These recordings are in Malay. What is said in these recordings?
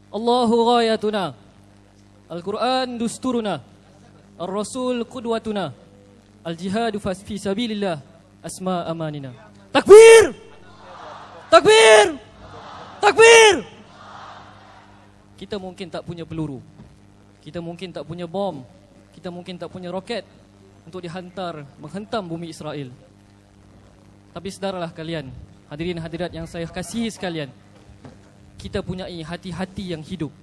Allahu ghayatuna, Al-Quran dusturuna, Ar-Rasul qudwatuna, Al-Jihadu fi sabilillah asma amanina. Takbir! Takbir! Takbir! Kita mungkin tak punya peluru, kita mungkin tak punya bom, kita mungkin tak punya roket untuk dihantar menghentam bumi Israel. Tapi sedaralah kalian, hadirin hadirat yang saya kasihi sekalian, kita punyai hati-hati yang hidup.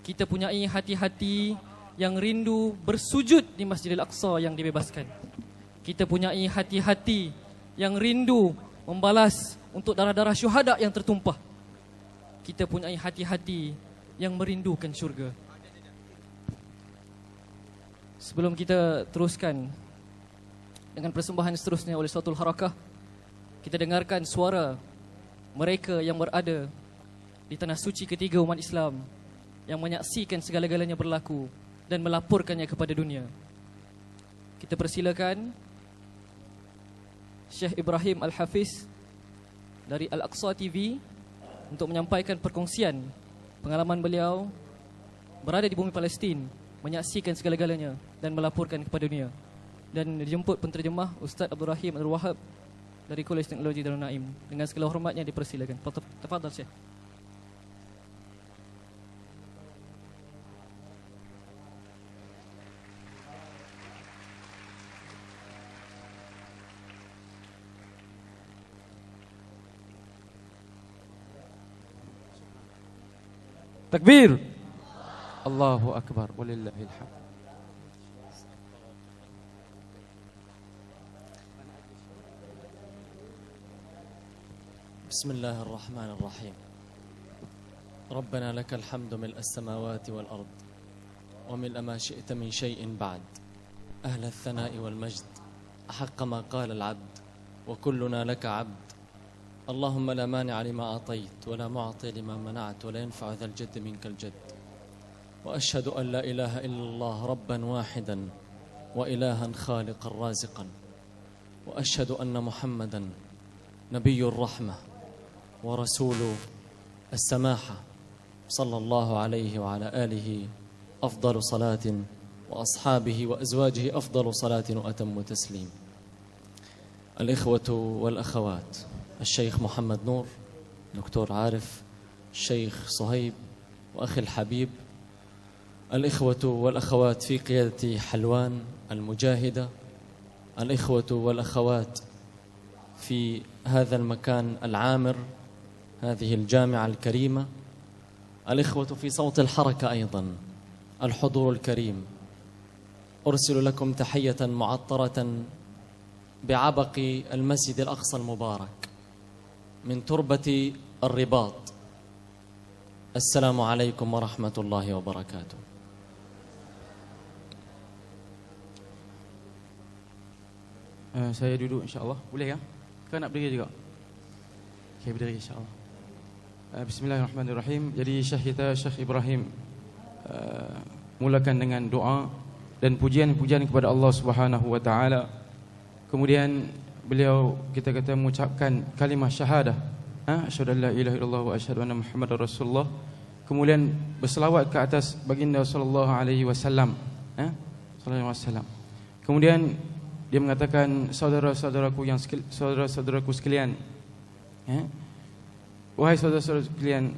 Kita punyai hati-hati yang rindu bersujud di Masjidil Aqsa yang dibebaskan. Kita punyai hati-hati yang rindu membalas untuk darah-darah syuhada yang tertumpah. Kita punyai hati-hati yang merindukan syurga. Sebelum kita teruskan dengan persembahan seterusnya oleh Sautul Harakah, kita dengarkan suara mereka yang berada di tanah suci ketiga umat Islam, yang menyaksikan segala-galanya berlaku dan melaporkannya kepada dunia. Kita persilakan Syekh Ibrahim Al-Hafiz dari Al-Aqsa TV untuk menyampaikan perkongsian pengalaman beliau berada di bumi Palestin, menyaksikan segala-galanya dan melaporkan kepada dunia. Dan dijemput penterjemah Ustaz Abdul Rahim Abdul Wahab dari Kolej Teknologi Darul Naim. Dengan segala hormatnya dipersilakan. Tafadhal Syekh. Takbir. Allahu Akbar. Walillahil hamd. بسم الله الرحمن الرحيم. ربنا لك الحمد ملء السماوات والأرض وملء ما شئت من شيء بعد، أهل الثناء والمجد أحق ما قال العبد وكلنا لك عبد. اللهم لا مانع لما أعطيت ولا معطي لما منعت ولا ينفع ذا الجد منك الجد. وأشهد أن لا إله إلا الله ربا واحدا وإلها خالقا رازقا. وأشهد أن محمدا نبي الرحمة ورسول السماحة صلى الله عليه وعلى آله أفضل صلاة وأصحابه وأزواجه أفضل صلاة وأتم تسليم. الإخوة والأخوات، الشيخ محمد نور، دكتور عارف، الشيخ صهيب، وأخي الحبيب، الإخوة والأخوات في قيادة حلوان المجاهدة، الإخوة والأخوات في هذا المكان العامر، هذه الجامعة الكريمة، الإخوة في صوت الحركة أيضا، الحضور الكريم، أرسل لكم تحية معطرة بعبق المسجد الأقصى المبارك من تربة الرباط. السلام عليكم ورحمة الله وبركاته. Saya duduk insya-Allah. Boleh ya? Kan nak berdiri juga? Okey, berdiri insya-Allah. Bismillahirrahmanirrahim. Jadi Syekh kita, Syekh Ibrahim, mulakan dengan doa dan pujian-pujian kepada Allah Subhanahu wa taala. Kemudian beliau kita kata mengucapkan kalimah syahadah, asyhadu an la ilaha illallah wa asyhadu anna muhammadar rasulullah. Kemudian berselawat ke atas baginda sallallahu alaihi wasallam, sallallahu alaihi wasallam. Kemudian dia mengatakan, saudara-saudaraku sekalian, wahai saudara-saudara sekalian,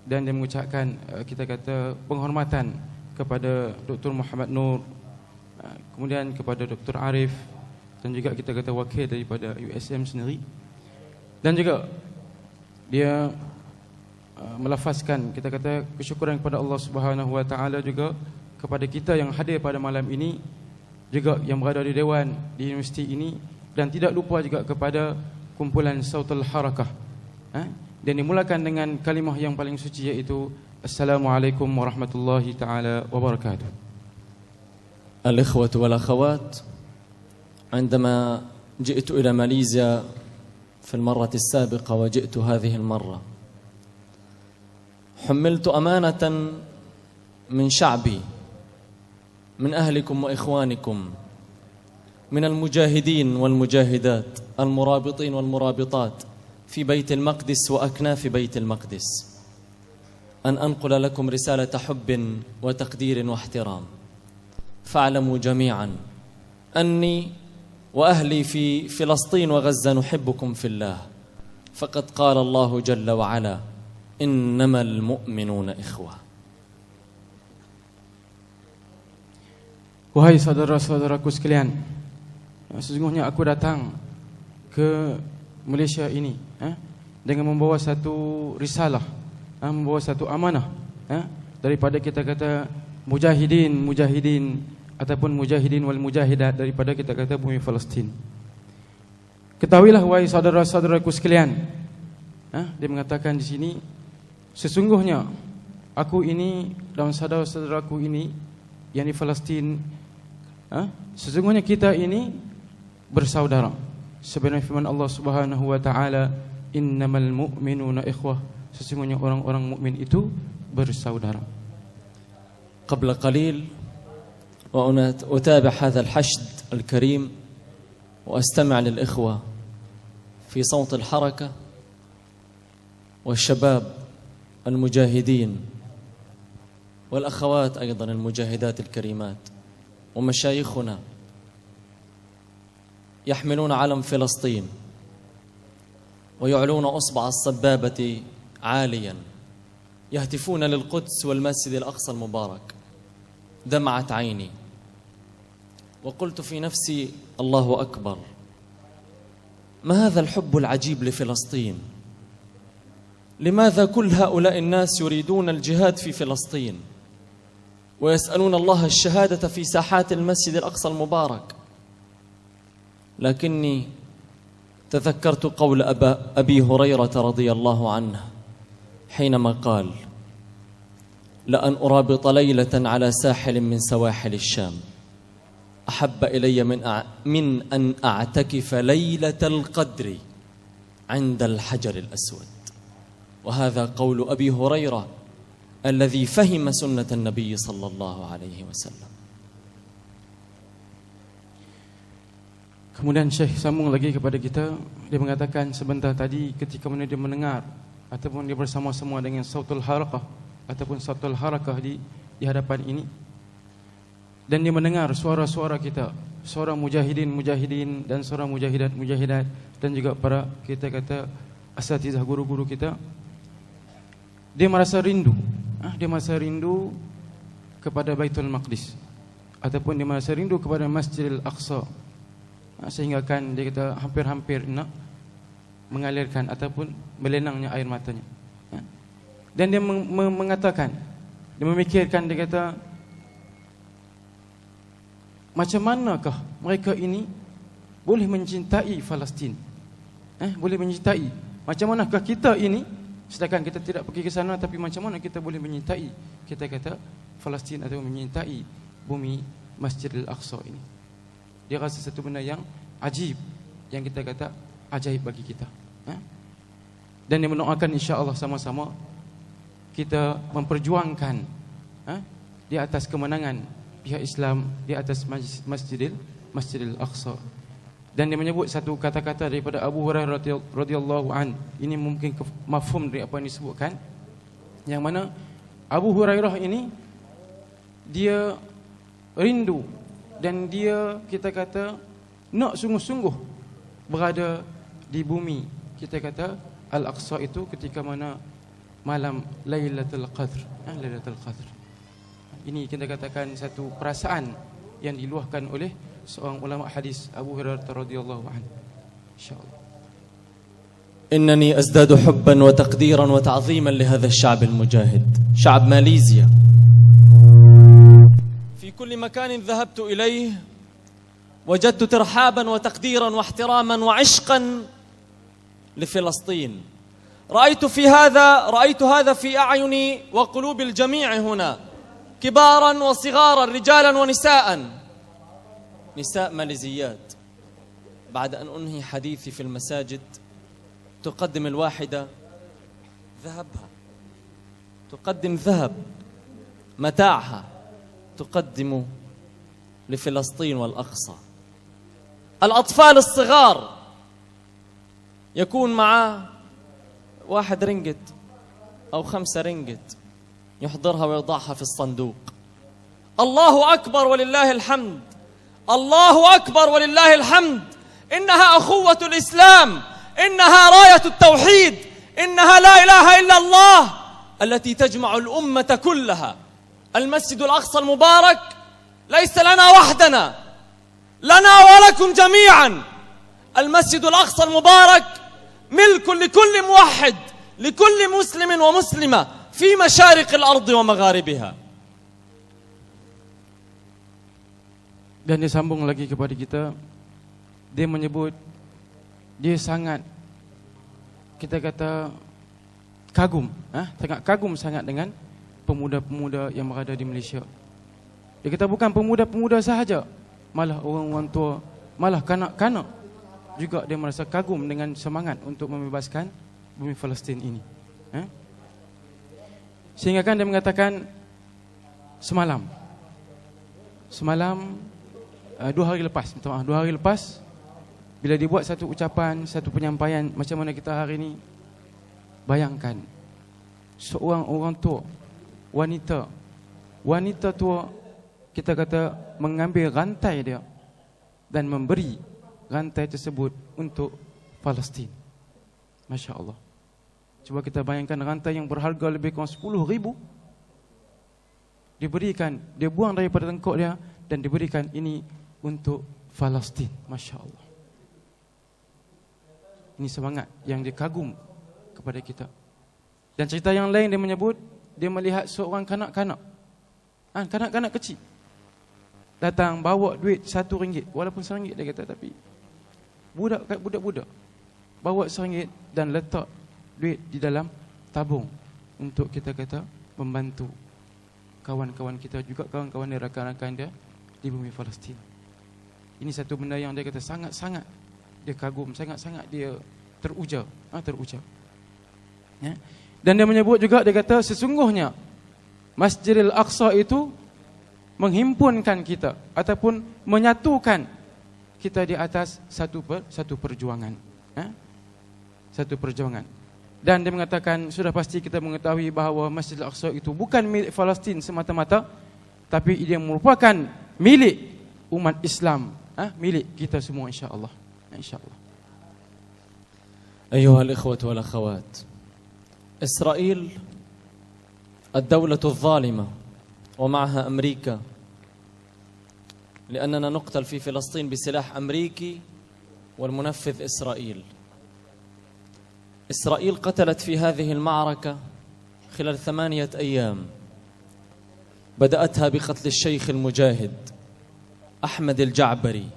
dan dia mengucapkan kita kata penghormatan kepada Dr. Muhammad Nur, kemudian kepada Dr. Arif, dan juga kita kata wakil daripada USM sendiri. Dan juga dia melafazkan kita kata kesyukuran kepada Allah Subhanahu wa taala, juga kepada kita yang hadir pada malam ini, juga yang berada di dewan di universiti ini, dan tidak lupa juga kepada kumpulan Sautul Harakah. Dan dimulakan dengan kalimah yang paling suci, iaitu Assalamualaikum warahmatullahi taala wabarakatuh. الإخوة والأخوات، عندما جئت إلى ماليزيا في المرة السابقة وجئت هذه المرة، حملت أمانة من شعبي، من أهلكم وإخوانكم، من المجاهدين والمجاهدات، المرابطين والمرابطات في بيت المقدس وأكناف بيت المقدس. أن أنقل لكم رسالة حب وتقدير واحترام. فاعلموا جميعا أني وأهلي في فلسطين وغزة نحبكم في الله، فقد قال الله جل وعلا: إنما المؤمنون إخوة. Wahai saudara-saudaraku sekalian, sesungguhnya aku datang ke Malaysia ini dengan membawa satu risalah, membawa satu amanah daripada kita kata mujahidin ataupun mujahidin wal mujahidat, daripada kita kata bumi Palestin. Ketahuilah wahai saudara-saudaraku sekalian, dia mengatakan di sini, sesungguhnya aku ini dan saudara-saudaraku ini yang di Palestin, sesungguhnya kita ini bersaudara. Sebenarnya firman Allah Subhanahu wa taala, innamal mu'minuna ikhwah, sesungguhnya orang-orang mukmin itu bersaudara. قبل قليل وأنا أتابع هذا الحشد الكريم وأستمع للإخوة في صوت الحركة والشباب المجاهدين والأخوات أيضا المجاهدات الكريمات ومشايخنا يحملون علم فلسطين ويعلون أصبع السبابة عاليا، يهتفون للقدس والمسجد الأقصى المبارك. دمعت عيني وقلت في نفسي: الله أكبر، ما هذا الحب العجيب لفلسطين؟ لماذا كل هؤلاء الناس يريدون الجهاد في فلسطين ويسألون الله الشهادة في ساحات المسجد الأقصى المبارك؟ لكني تذكرت قول أبي هريرة رضي الله عنه حينما قال: لأن أرابط ليلة على ساحل من سواحل الشام أحب إلي من أن أعتكف ليلة القدر عند الحجر الأسود. وهذا قول أبي هريرة الذي فهم سنة النبي صلى الله عليه وسلم. Kemudian Syekh sambung lagi kepada kita. Dia mengatakan sebentar tadi ketika mana dia mendengar ataupun dia bersama-sama dengan sautul harakah ataupun sautul harakah di hadapan ini, dan dia mendengar suara-suara kita, suara mujahidin dan suara mujahidat dan juga para kita kata asatizah, guru-guru kita. Dia merasa rindu, dia merasa rindu kepada Baitul Maqdis ataupun dia merasa rindu kepada Masjidil Aqsa, sehingga kan dia kata hampir-hampir nak mengalirkan ataupun melenangnya air matanya. Dan dia mengatakan, dia memikirkan, dia kata, macam manakah mereka ini boleh mencintai Palestin? Boleh mencintai. Macam manakah kita ini, sedangkan kita tidak pergi ke sana, tapi macam mana kita boleh menyintai, kita kata, Palestin atau menyintai bumi Masjidil Aqsa ini? Dia rasa satu benda yang ajib, yang kita kata ajaib bagi kita. Dan dia mendoakan insya-Allah sama-sama kita memperjuangkan di atas kemenangan pihak Islam di atas Masjidil Aqsa. Dan dia menyebut satu kata-kata daripada Abu Hurairah radhiyallahu an. Ini mungkin mafhum dari apa yang disebutkan, yang mana Abu Hurairah ini dia rindu dan dia kita kata nak sungguh-sungguh berada di bumi kita kata Al-Aqsa itu ketika mana malam Lailatul Qadr. Lailatul Qadr ini kita katakan satu perasaan yang diluahkan oleh seorang ulama hadis, Abu Hurairah radhiyallahu anhu. Insyaallah. إنني أزداد حبا وتقديرا وتعظيما لهذا الشعب المجاهد، شعب ماليزيا. في كل مكان ذهبت إليه وجدت ترحابا وتقديرا واحتراما وعشقا لفلسطين. رأيت هذا في أعين وقلوب الجميع هنا، كبارا وصغارا، رجالا ونساء، نساء ماليزيات. بعد أن أنهي حديثي في المساجد تقدم الواحدة ذهبها، تقدم ذهب متاعها، تقدم لفلسطين والأقصى. الأطفال الصغار يكون معه 1 رنجت أو 5 رنجت يحضرها ويضعها في الصندوق. الله أكبر ولله الحمد، الله أكبر ولله الحمد. إنها أخوة الإسلام، إنها راية التوحيد، إنها لا إله إلا الله التي تجمع الأمة كلها. المسجد الأقصى المبارك ليس لنا وحدنا، لنا ولكم جميعا. المسجد الأقصى المبارك ملك لكل موحد، لكل مسلم ومسلمة في مشارق الأرض ومغاربها. Dan dia sambung lagi kepada kita. Dia menyebut dia sangat, kita kata, kagum, sangat kagum sangat dengan pemuda-pemuda yang berada di Malaysia. Dia kata bukan pemuda-pemuda sahaja, malah orang-orang tua, malah kanak-kanak juga dia merasa kagum dengan semangat untuk membebaskan bumi Palestin ini. Sehingga kan dia mengatakan semalam 2 hari lepas, bila dibuat satu ucapan, satu penyampaian macam mana kita hari ini, bayangkan seorang orang tua, wanita tua, kita kata mengambil rantai dia dan memberi rantai tersebut untuk Palestin. Masya Allah. Cuba kita bayangkan rantai yang berharga lebih kurang 10,000 diberikan, dia buang daripada tengkuk dia dan diberikan ini untuk Palestin. Masya Allah. Ini semangat yang dia kagum kepada kita. Dan cerita yang lain dia menyebut, dia melihat seorang kanak-kanak, kanak-kanak kecil datang bawa duit RM1, walaupun RM1 dia kata, tapi budak-budak bawa RM1 dan letak duit di dalam tabung untuk kita kata membantu kawan-kawan kita, juga kawan-kawan dia, rakan-rakan dia di bumi Palestin. Ini satu benda yang dia kata sangat-sangat dia kagum, sangat-sangat dia teruja. Ya. Dan dia menyebut juga, dia kata sesungguhnya Masjidil Aqsa itu menghimpunkan kita ataupun menyatukan kita di atas satu perjuangan. Satu perjuangan. Dan dia mengatakan sudah pasti kita mengetahui bahawa Masjidil Aqsa itu bukan milik Palestin semata-mata, tapi ia merupakan milik umat Islam, milik kita semua insya-Allah. Insya-Allah. أيها الإخوة والأخوات، إسرائيل الدولة الظالمة ومعها أمريكا، لأننا نقتل في فلسطين بسلاح أمريكي والمنفذ إسرائيل. إسرائيل قتلت في هذه المعركة خلال 8 أيام، بدأتها بقتل الشيخ المجاهد أحمد الجعبري،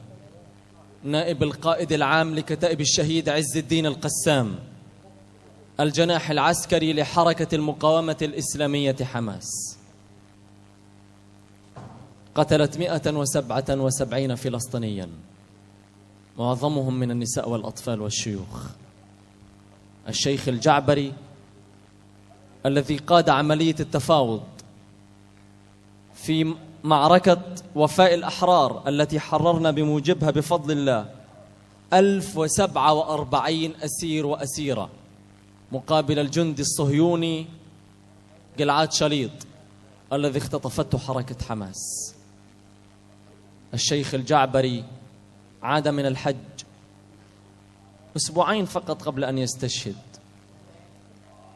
نائب القائد العام لكتائب الشهيد عز الدين القسام، الجناح العسكري لحركة المقاومة الإسلامية حماس. قتلت 177 فلسطينيا، معظمهم من النساء والأطفال والشيوخ. الشيخ الجعبري الذي قاد عملية التفاوض في معركة وفاء الأحرار التي حررنا بموجبها بفضل الله 1047 أسير وأسيرة مقابل الجندي الصهيوني جلعاد شليط الذي اختطفته حركة حماس. الشيخ الجعبري عاد من الحج 2 أسبوع فقط قبل أن يستشهد.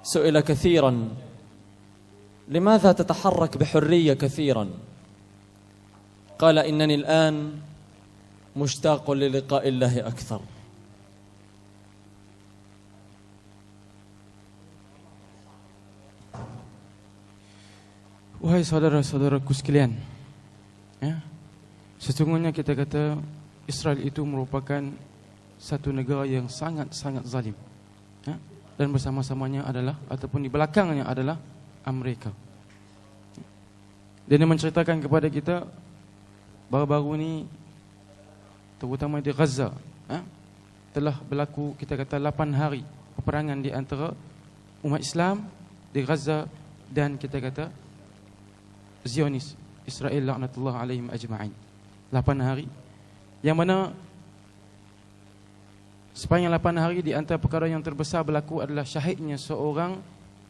سئل كثيرا لماذا تتحرك بحرية كثيرا؟ قال إنني الآن مشتاق للقاء الله أكثر. Wahai saudara-saudaraku sekalian, sesungguhnya kita kata Israel itu merupakan satu negara yang sangat-sangat zalim, dan bersama-samanya adalah ataupun di belakangnya adalah Amerika. Dan dia menceritakan kepada kita baru-baru ini, terutama di Gaza, telah berlaku kita kata 8 hari peperangan di antara umat Islam di Gaza dan kita kata Zionis Israel laknatullah alaihim ajma'in. 8 hari yang mana sepanjang 8 hari di antara perkara yang terbesar berlaku adalah syahidnya seorang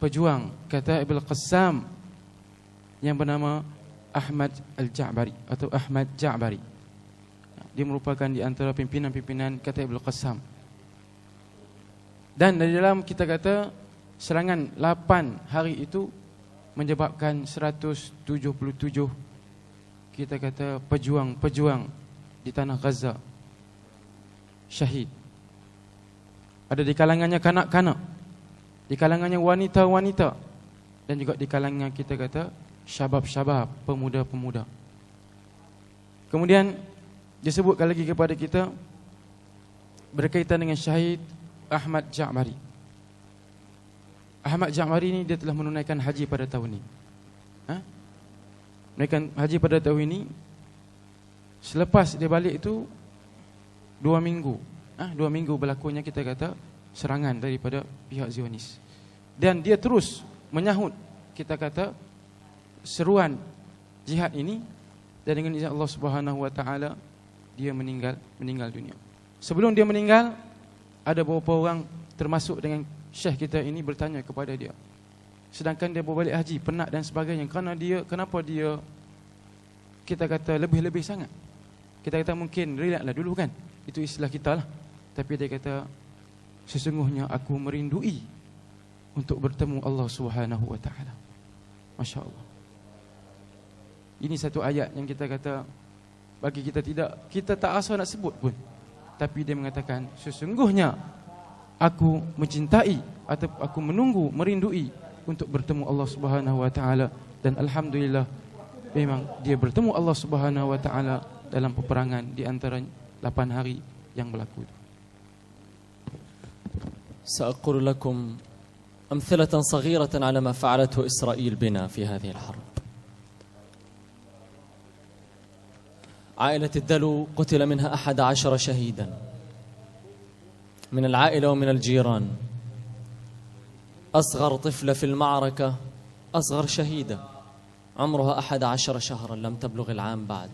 pejuang Kataib al-Qassam yang bernama Ahmad Al-Ja'bari atau Ahmad Ja'bari. Dia merupakan di antara pimpinan-pimpinan Kataibul Qassam. Dan dari dalam kita kata serangan 8 hari itu menyebabkan 177 kita kata pejuang-pejuang di tanah Gaza syahid. Ada di kalangannya kanak-kanak, di kalangannya wanita-wanita, dan juga di kalangannya kita kata syabab-syabab, pemuda-pemuda. Kemudian disebutkan lagi kepada kita berkaitan dengan syahid Ahmad Ja'bari. Ahmad Ja'bari ini dia telah menunaikan haji pada tahun ini. Menunaikan haji pada tahun ini. Selepas dia balik itu 2 minggu. 2 minggu berlakunya kita kata serangan daripada pihak Zionis. Dan dia terus menyahut kita kata seruan jihad ini, dan dengan izin Allah Subhanahu wa taala dia meninggal dunia. Sebelum dia meninggal, ada beberapa orang termasuk dengan syekh kita ini bertanya kepada dia. Sedangkan dia berbalik haji, penat dan sebagainya. Kenapa dia kita kata lebih-lebih sangat? Kita kata mungkin relaxlah dulu kan. Itu istilah kita lah. Tapi dia kata sesungguhnya aku merindui untuk bertemu Allah Subhanahu wa taala. Masya-Allah. Ini satu ayat yang kita kata bagi kita tak asal nak sebut pun. Tapi dia mengatakan sesungguhnya aku mencintai atau aku menunggu, merindui untuk bertemu Allah Subhanahu wa taala, dan alhamdulillah memang dia bertemu Allah Subhanahu wa taala dalam peperangan di antara 8 hari yang berlaku. سأقول لكم أمثلة صغيرة على ما فعلته إسرائيل بنا في هذه الحرب. عائلة الدلو قتل منها 11 شهيدا من العائلة ومن الجيران. أصغر طفلة في المعركة أصغر شهيدة عمرها 11 شهرا لم تبلغ العام بعد.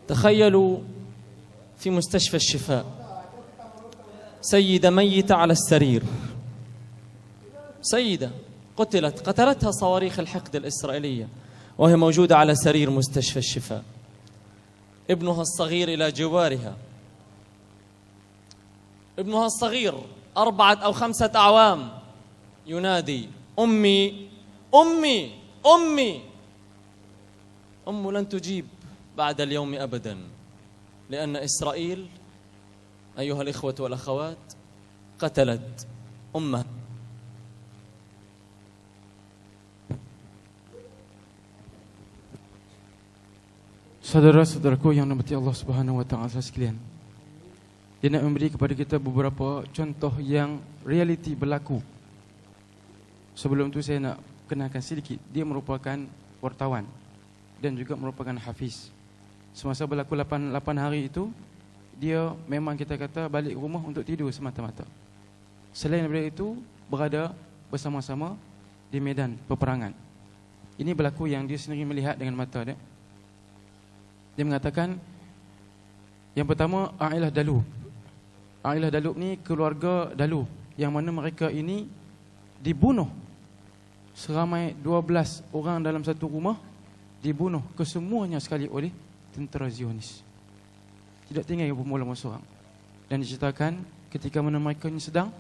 تخيلوا في مستشفى الشفاء سيدة ميتة على السرير، سيدة قتلتها صواريخ الحقد الإسرائيلية وهي موجودة على سرير مستشفى الشفاء. ابنها الصغير إلى جوارها، ابنها الصغير 4 أو 5 أعوام ينادي أمي أمي أمي. أمه لن تجيب بعد اليوم أبدا، لأن إسرائيل أيها الإخوة والأخوات قتلت أمها. Saudara-saudaraku yang dirahmati Allah Subhanahu wa taala sekalian, dia nak memberi kepada kita beberapa contoh yang realiti berlaku. Sebelum tu saya nak kenalkan sedikit, dia merupakan wartawan dan juga merupakan hafiz. Semasa berlaku 8 hari itu, dia memang kita kata balik rumah untuk tidur semata-mata. Selain daripada itu, berada bersama-sama di medan peperangan. Ini berlaku yang dia sendiri melihat dengan mata dia. Dia mengatakan yang pertama Ailah Dalub. Ailah Dalub ni keluarga Dalub yang mana mereka ini dibunuh seramai 12 orang dalam satu rumah, dibunuh kesemuanya sekali oleh tentera Zionis. Tidak tinggal yang bermula seorang. Dan diceritakan ketika mana mereka ini sedang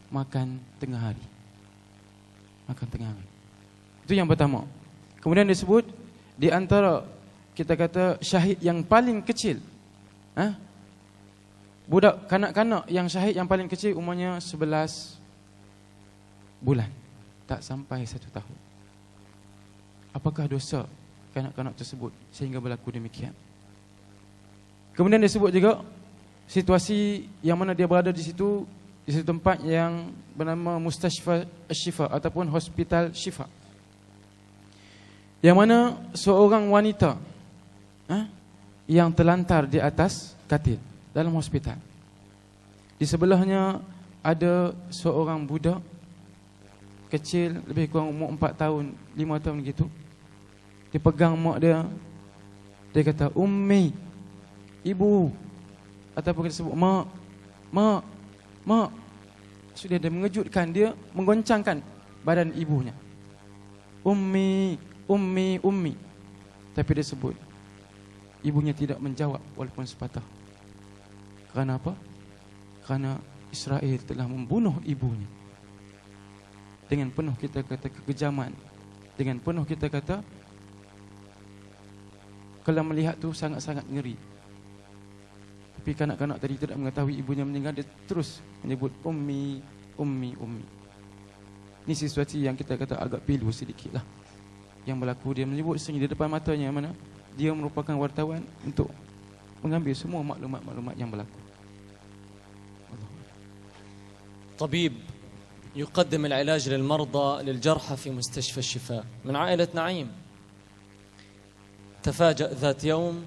makan tengah hari. Makan tengah hari. Itu yang pertama. Kemudian disebut di antara kita kata syahid yang paling kecil, budak kanak-kanak yang syahid yang paling kecil umurnya 11 bulan, tak sampai 1 tahun. Apakah dosa kanak-kanak tersebut sehingga berlaku demikian? Kemudian disebut juga situasi yang mana dia berada di situ, di satu tempat yang bernama Mustashfa Asy-Syifa ataupun Hospital Syifa, yang mana seorang wanita yang terlantar di atas katil dalam hospital. Di sebelahnya ada seorang budak kecil, lebih kurang umur 4 tahun, 5 tahun gitu. Dia pegang mak dia. Dia kata, "Ummi," ibu. Ataupun kita sebut mak, mak, mak. Sudah dia mengejutkan, dia menggoncangkan badan ibunya. "Ummi, ummi, ummi. Tapi dia sebut ibunya tidak menjawab walaupun sepatah. Kerana apa? Kerana Israel telah membunuh ibunya. Dengan penuh kita kata kekejaman, dengan penuh kita kata, kalau melihat tu sangat-sangat ngeri. Tapi kanak-kanak tadi tidak mengetahui ibunya meninggal, dia terus menyebut ummi, ummi, ummi. Ini sesuatu yang kita kata agak pilu sedikit lah yang berlaku. Dia menyebut sendiri di depan matanya, mana dia merupakan wartawan untuk mengambil semua maklumat-maklumat yang berlaku. طبيب يقدم العلاج للمرضى للجرحى في مستشفى الشفاء من عائلة نعيم، تفاجأ ذات يوم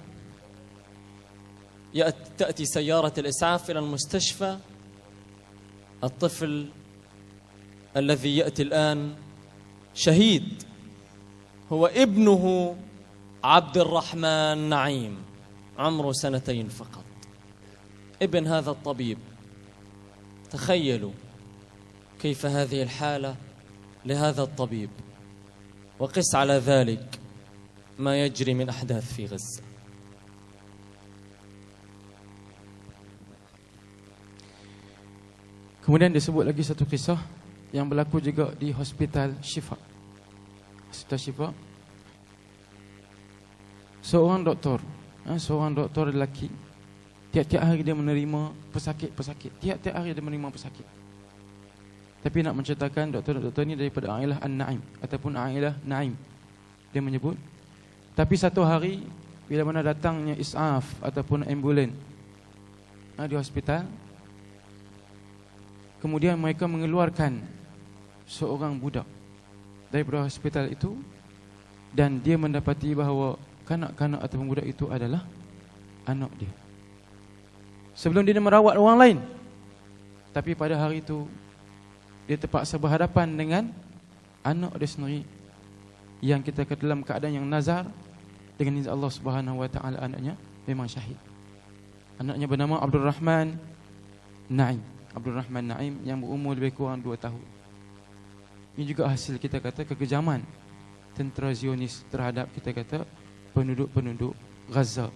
تأتي سيارة الإسعاف إلى المستشفى. الطفل الذي يأتي الآن شهيد، هو ابنه عبد الرحمن نعيم، عمره 2 فقط، ابن هذا الطبيب. تخيلوا كيف هذه الحالة لهذا الطبيب، وقس على ذلك ما يجري من أحداث في غزة. Kemudian disebut lagi satu kisah yang berlaku juga di Hospital Syifa. Hospital Syifa, seorang doktor lelaki, tiap-tiap hari dia menerima pesakit-pesakit. Tiap-tiap hari dia menerima pesakit. Tapi nak menceritakan doktor-doktor ni daripada Ailah An-Naim ataupun Ailah Naim. Dia menyebut, tapi satu hari bila mana datangnya is'af ataupun ambulan di hospital, kemudian mereka mengeluarkan seorang budak daripada hospital itu, dan dia mendapati bahawa kanak-kanak ataupun budak itu adalah anak dia. Sebelum dia merawat orang lain, tapi pada hari itu dia terpaksa berhadapan dengan anak dia sendiri yang kita kata dalam keadaan yang nazar. Dengan izin Allah Subhanahu wa taala, anaknya memang syahid. Anaknya bernama Abdul Rahman Naim. Abdul Rahman Naim yang berumur lebih kurang 2 tahun. Ini juga hasil kita kata kekejaman tentera Zionis terhadap kita kata penduduk-penduduk Gaza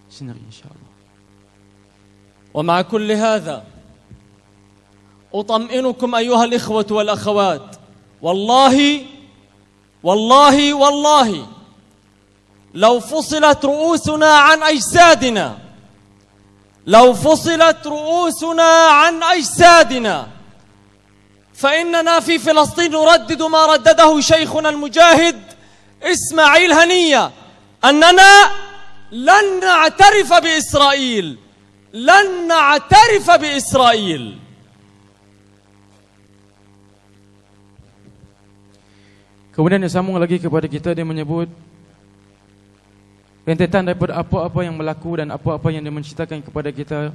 sendiri, insya-Allah. ومع كل هذا أطمئنكم أيها الإخوة والأخوات، والله والله والله لو فصلت رؤوسنا عن أجسادنا، لو فصلت رؤوسنا عن أجسادنا فإننا في فلسطين نردد ما ردده شيخنا المجاهد إسماعيل هنية، أننا لن نعترف بإسرائيل، لن نعترف بإسرائيل. Kemudian dia sambung lagi kepada kita, dia menyebut rentetan daripada apa-apa yang berlaku dan apa-apa yang dia menceritakan kepada kita.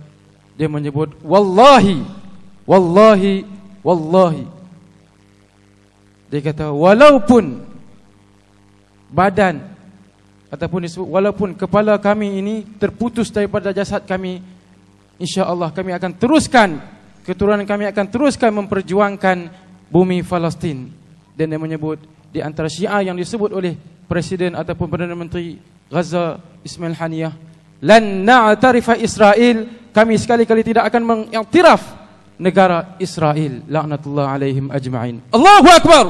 Dia menyebut wallahi, wallahi, wallahi. Dia kata walaupun badan ataupun disebut walaupun kepala kami ini terputus daripada jasad kami, insya-Allah kami akan teruskan, keturunan kami akan teruskan memperjuangkan bumi Palestin. Dan dia menyebut di antara syiar yang disebut oleh Presiden ataupun Perdana Menteri Gaza Ismail Haniyah, lan na'tarifa Israel, kami sekali-kali tidak akan mengiktiraf negara Israel, laknatullah alaihim ajma'in. Allahu Akbar.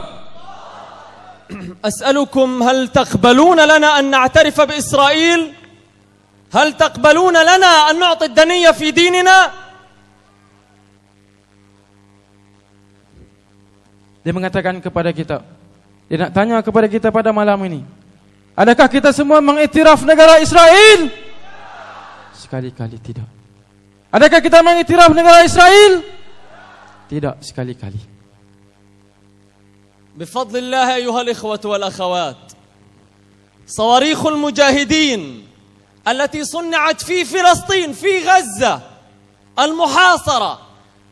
أسألكم هل تقبلون لنا أن نعترف بإسرائيل؟ هل تقبلون لنا أن نعطي الدنية في ديننا؟ Dia mengatakan kepada kita, dia nak tanya kepada kita pada malam ini, adakah kita semua mengiktiraf negara Israel? Sekali-kali tidak. Adakah kita mengiktiraf negara Israel? Tidak, sekali-kali. بفضل الله أيها الإخوة والأخوات، صواريخ المجاهدين التي صنعت في فلسطين في غزة المحاصرة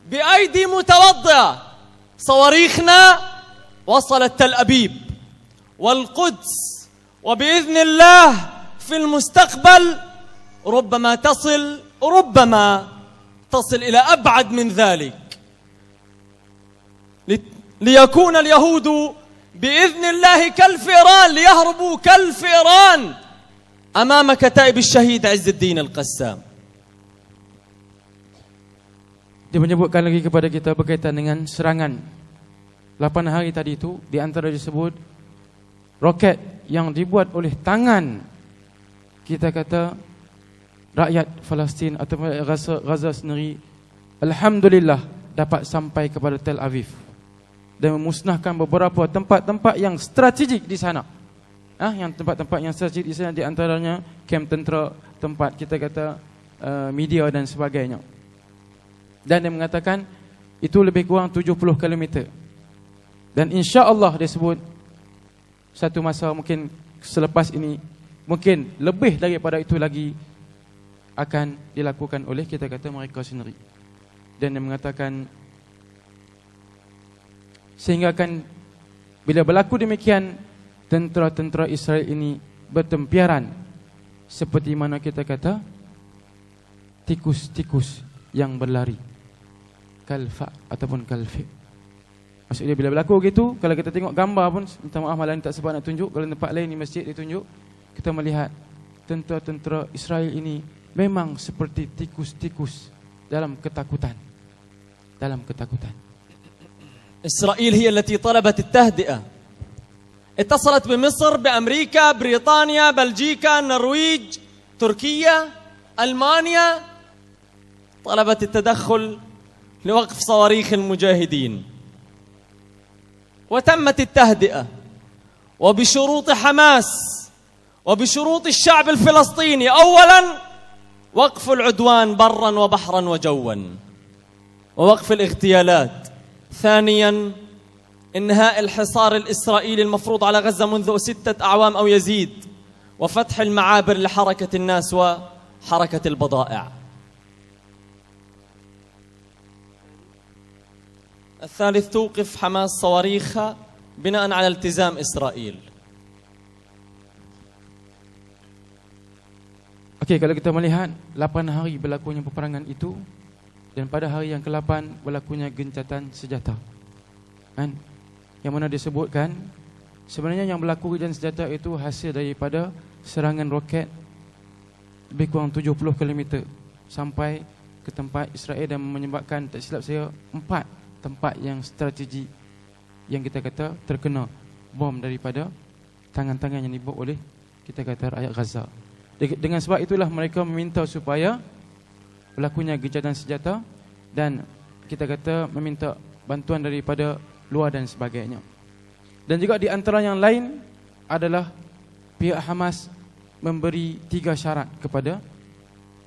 بأيدي متوضئة، صواريخنا وصلت تل أبيب والقدس، وبإذن الله في المستقبل ربما تصل إلى أبعد من ذلك، ليكون اليهود بإذن الله كالفئران ليهربوا كالفئران أمام كتائب الشهيد عز الدين القسام. Dia menyebutkan lagi kepada kita berkaitan dengan serangan 8 hari tadi itu, di antara disebut roket yang dibuat oleh tangan, kita kata, rakyat Palestin atau Gaza sendiri, alhamdulillah dapat sampai kepada Tel Aviv dan memusnahkan beberapa tempat-tempat yang strategik di sana. Yang tempat-tempat yang strategik di sana, di antaranya kamp tentera, tempat kita kata media dan sebagainya. Dan dia mengatakan itu lebih kurang 70 km. Dan insya-Allah dia sebut satu masa mungkin selepas ini, mungkin lebih daripada itu lagi akan dilakukan oleh kita kata mereka sendiri. Dan dia mengatakan sehingga akan bila berlaku demikian, tentera-tentera Israel ini bertempiaran seperti mana kita kata tikus-tikus yang berlari, kalfa ataupun kalfi. Maksudnya bila berlaku gitu, kalau kita tengok gambar pun, minta maaf malam ni tak sempat nak tunjuk, kalau tempat lain di masjid ditunjuk, kita melihat tentera-tentera Israel ini memang seperti tikus-tikus dalam ketakutan. Dalam ketakutan. إسرائيل هي التي طلبت التهدئة. اتصلت بمصر، بأمريكا، بريطانيا، بلجيكا، النرويج، تركيا، ألمانيا، طلبت التدخل لوقف صواريخ المجاهدين، وتمت التهدئة وبشروط حماس وبشروط الشعب الفلسطيني. أولا وقف العدوان برا وبحرا وجوا ووقف الاغتيالات. ثانيا انهاء الحصار الإسرائيلي المفروض على غزة منذ 6 أعوام أو يزيد، وفتح المعابر لحركة الناس وحركة البضائع. الثالث توقف حماس صواريخها بناء على التزام إسرائيل. Okey, kalau kita melihat 8 hari berlakunya peperangan itu, dan pada hari yang ke-8 berlakunya gencatan senjata. Kan? Yang mana disebutkan sebenarnya yang berlaku gencatan senjata itu hasil daripada serangan roket lebih kurang 70 km sampai ke tempat Israel dan menyebabkan, tak silap saya, 4 tempat yang strategi yang kita kata terkena bom daripada tangan-tangan yang dibuat oleh kita kata rakyat Gaza. Dengan sebab itulah mereka meminta supaya berlakunya gencatan senjata dan kita kata meminta bantuan daripada luar dan sebagainya. Dan juga di antara yang lain adalah pihak Hamas memberi 3 syarat kepada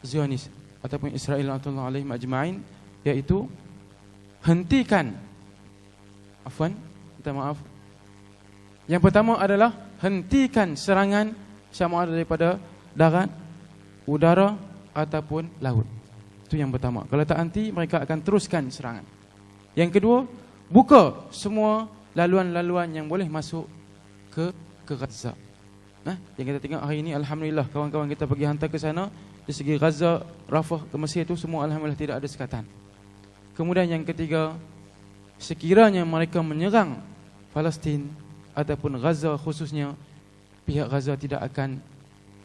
Zionis ataupun Israel radhiyallahu alaihim ajma'in, iaitu hentikan, minta maaf. Yang pertama adalah hentikan serangan sama ada daripada darat, udara ataupun laut. Itu yang pertama. Kalau tak henti, mereka akan teruskan serangan. Yang kedua, buka semua laluan-laluan yang boleh masuk ke Gaza. Yang kita tengok hari ini, alhamdulillah kawan-kawan kita pergi hantar ke sana. Di segi Gaza, Rafah ke Mesir itu semua alhamdulillah tidak ada sekatan. Kemudian yang ketiga, sekiranya mereka menyerang Palestin ataupun Gaza khususnya, pihak Gaza tidak akan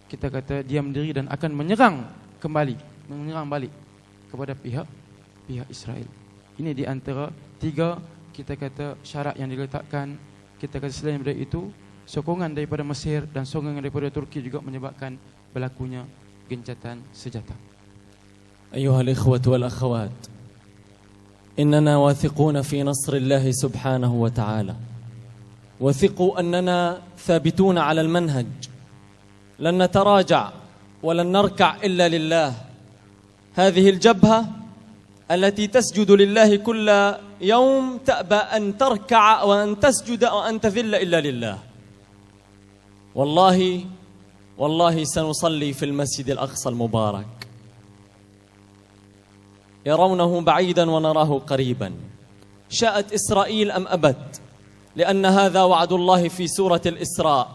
kita kata diam diri dan akan menyerang balik kepada pihak Israel. Ini di antara 3 kita kata syarat yang diletakkan. Kita kata selain daripada itu, sokongan daripada Mesir dan sokongan daripada Turki juga menyebabkan berlakunya gencatan senjata. أيها الإخوة والأخوات، إننا واثقون في نصر الله سبحانه وتعالى، وثقوا أننا ثابتون على المنهج، لن نتراجع ولن نركع إلا لله. هذه الجبهة التي تسجد لله كل يوم تأبى أن تركع وأن تسجد وأن تذل إلا لله. والله سنصلي في المسجد الأقصى المبارك، يرونه بعيدا ونراه قريبا، شاءت إسرائيل أم أبت، لأن هذا وعد الله في سورة الإسراء: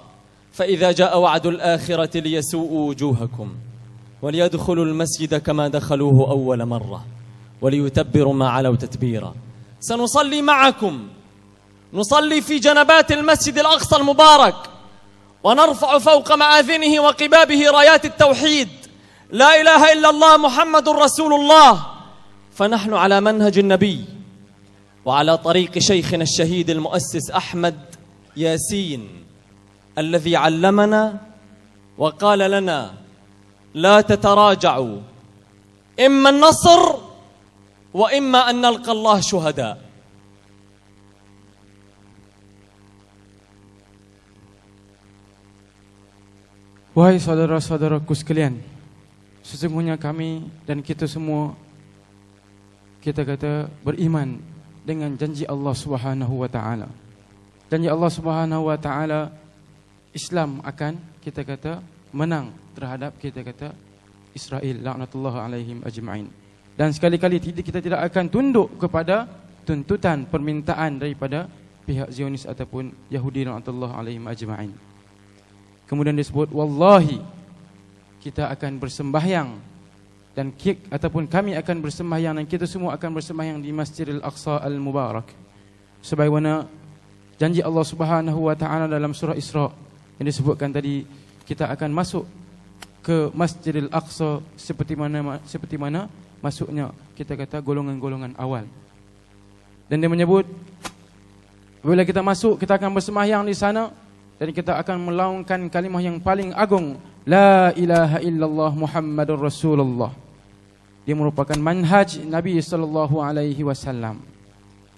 فإذا جاء وعد الآخرة ليسوءوا وجوهكم وليدخلوا المسجد كما دخلوه أول مرة وليتبروا ما علوا تتبيرا. سنصلي معكم نصلي في جنبات المسجد الأقصى المبارك ونرفع فوق مآذنه وقبابه رايات التوحيد لا إله إلا الله محمد رسول الله، فنحن على منهج النبي وعلى طريق شيخنا الشهيد المؤسس أحمد ياسين الذي علمنا وقال لنا لا تتراجعوا، إما النصر وإما أن نلقى الله شهداء. Wahai saudara-saudaraku sekalian, sesungguhnya kami dan kita semua, kita kata beriman dengan janji Allah Subhanahu wa taala. Janji Allah Subhanahu wa taala, Islam akan kita kata menang terhadap kita kata Israel, laknatullah alaihim ajma'in. Dan sekali-kali kita tidak akan tunduk kepada tuntutan permintaan daripada pihak Zionis ataupun Yahudi, laknatullah alaihim ajma'in. Kemudian disebut wallahi, kita akan bersembahyang dan ataupun kami akan bersembahyang dan kita semua akan bersembahyang di Masjidil Aqsa Al-Mubarak, sebagaimana janji Allah Subhanahu wa taala dalam surah Isra yang disebutkan tadi, kita akan masuk ke Masjidil Aqsa seperti mana masuknya kita kata golongan-golongan awal. Dan dia menyebut bila kita masuk, kita akan bersembahyang di sana dan kita akan melaungkan kalimah yang paling agung, la ilaha illallah Muhammadur Rasulullah. Dia merupakan manhaj Nabi sallallahu alaihi wasallam.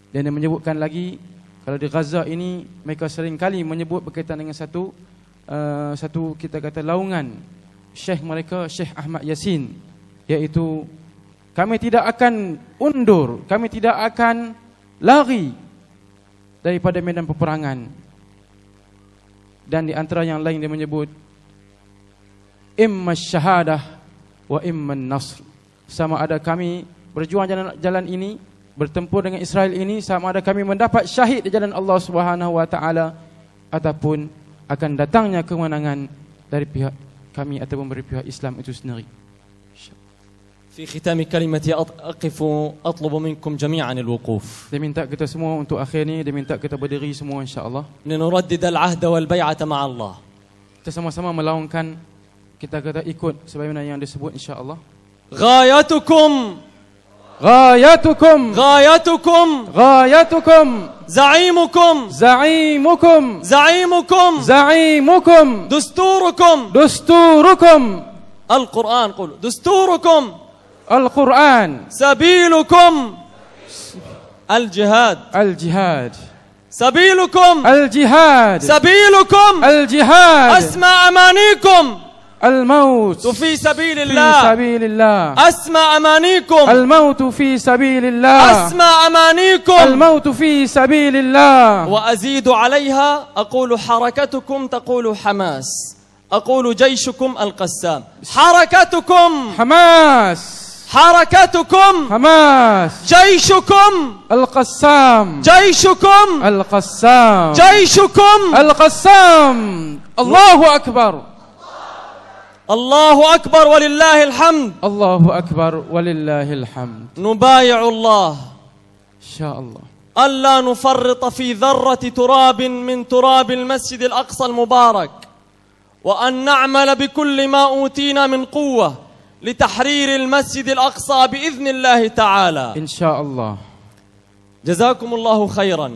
Dan dia menyebutkan lagi, kalau di Gaza ini mereka sering kali menyebut berkaitan dengan satu kita kata laungan Syekh mereka, Syekh Ahmad Yasin, iaitu kami tidak akan undur, kami tidak akan lari daripada medan peperangan. Dan di antara yang lain dia menyebut imma syahadah wa imma nasr, sama ada kami berjuang jalan ini, bertempur dengan Israel ini, sama ada kami mendapat syahid di jalan Allah Subhanahu wa taala ataupun akan datangnya kemenangan dari pihak kami ataupun dari pihak Islam itu sendiri. في ختام كلمتي أقف أطلب منكم جميعا الوقوف. Dia minta kita semua untuk akhir ni, dia minta kita berdiri semua insya-Allah. لنردد العهد والبيعة مع الله. Kita sama-sama melaungkan, kita kata ikut sebagaimana yang disebut insya-Allah. غايتكم غايتكم غايتكم غايتكم زعيمكم زعيمكم زعيمكم زعيمكم دستوركم دستوركم القرآن، قل دستوركم القرآن سبيلكم الجهاد الجهاد سبيلكم الجهاد سبيلكم الجهاد أسمى أمانيكم الموت في سبيل الله في سبيل الله أسمى أمانيكم الموت في سبيل الله أسمى أمانيكم الموت في سبيل الله. وأزيد عليها أقول حركتكم تقول حماس، أقول جيشكم القسام، حركتكم حماس، حركتكم حماس، جيشكم القسام، جيشكم القسام، جيشكم القسام. الله أكبر، الله أكبر ولله الحمد، الله أكبر ولله الحمد. نبايع الله إن شاء الله ألا نفرط في ذرة تراب من تراب المسجد الأقصى المبارك، وأن نعمل بكل ما أوتينا من قوة لتحرير المسجد الأقصى بإذن الله تعالى إن شاء الله. جزاكم الله خيرا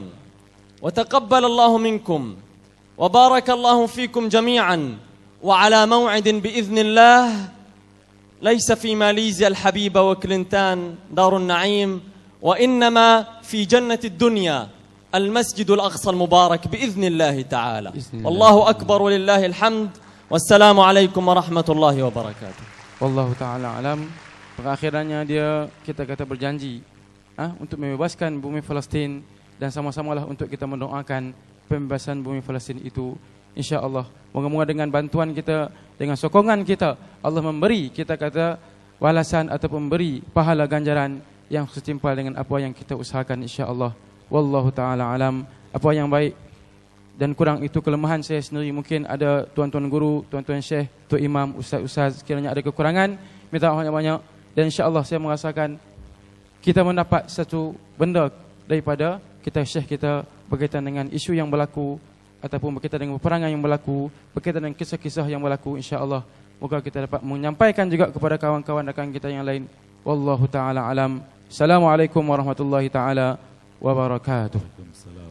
وتقبل الله منكم وبارك الله فيكم جميعا، وعلى موعد بإذن الله ليس في ماليزيا الحبيبة وكلينتان دار النعيم، وإنما في جنة الدنيا المسجد الأقصى المبارك بإذن الله تعالى. والله أكبر ولله الحمد، والسلام عليكم ورحمة الله وبركاته. Wallahu ta'ala alam. Perakhirannya dia kita kata berjanji untuk membebaskan bumi Palestin, dan sama-samalah untuk kita mendoakan pembebasan bumi Palestin itu insya-Allah. Moga-moga dengan bantuan kita, dengan sokongan kita, Allah memberi kita kata balasan ataupun memberi pahala ganjaran yang setimpal dengan apa yang kita usahakan insya-Allah. Wallahu ta'ala alam. Apa yang baik dan kurang itu kelemahan saya sendiri. Mungkin ada tuan-tuan guru, tuan-tuan syekh, tuan imam, ustaz-ustaz kiranya ada kekurangan, minta banyak-banyak. Dan insya-Allah saya merasakan kita mendapat satu benda daripada kita syekh kita berkaitan dengan isu yang berlaku ataupun berkaitan dengan peperangan yang berlaku, berkaitan dengan kisah-kisah yang berlaku, insya-Allah moga kita dapat menyampaikan juga kepada kawan-kawan rakan kita yang lain. Wallahu taala alam. Assalamualaikum warahmatullahi taala wabarakatuh.